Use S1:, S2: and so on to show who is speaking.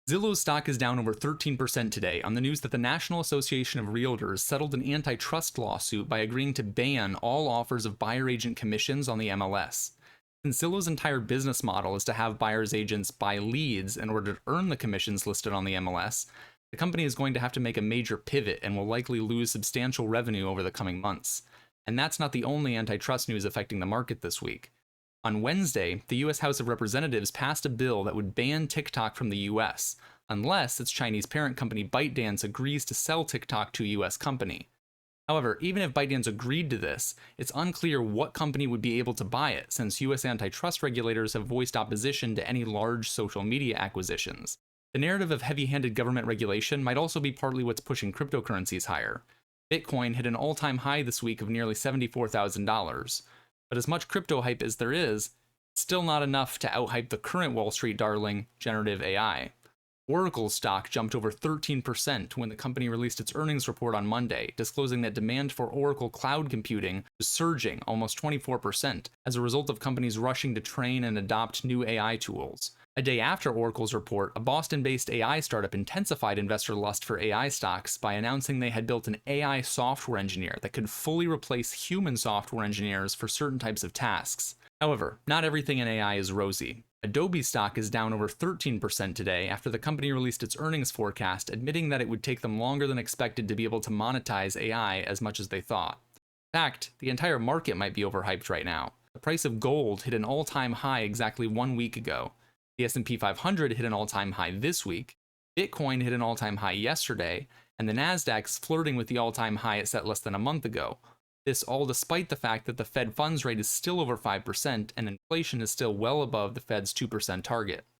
S1: Zillow's stock is down over 13% today on the news that the National Association of Realtors settled an antitrust lawsuit by agreeing to ban all offers of buyer agent commissions on the MLS. Since Zillow's entire business model is to have buyer's agents buy leads in order to earn the commissions listed on the MLS, the company is going to have to make a major pivot and will likely lose substantial revenue over the coming months. And that's not the only antitrust news affecting the market this week. On Wednesday, the US House of Representatives passed a bill that would ban TikTok from the US, unless its Chinese parent company ByteDance agrees to sell TikTok to a US company. However, even if ByteDance agreed to this, it's unclear what company would be able to buy it, since US antitrust regulators have voiced opposition to any large social media acquisitions. The narrative of heavy-handed government regulation might also be partly what's pushing cryptocurrencies higher. Bitcoin hit an all-time high this week of nearly $74,000. But as much crypto hype as there is, it's still not enough to outhype the current Wall Street darling, generative AI. Oracle's stock jumped over 13% when the company released its earnings report on Monday, disclosing that demand for Oracle cloud computing was surging almost 24% as a result of companies rushing to train and adopt new AI tools. A day after Oracle's report, a Boston-based AI startup intensified investor lust for AI stocks by announcing they had built an AI software engineer that could fully replace human software engineers for certain types of tasks. However, not everything in AI is rosy. Adobe stock is down over 13% today after the company released its earnings forecast, admitting that it would take them longer than expected to be able to monetize AI as much as they thought. In fact, the entire market might be overhyped right now. The price of gold hit an all-time high exactly 1 week ago. The S&P 500 hit an all-time high this week, Bitcoin hit an all-time high yesterday, and the Nasdaq's flirting with the all-time high it set less than a month ago. This all despite the fact that the Fed funds rate is still over 5% and inflation is still well above the Fed's 2% target.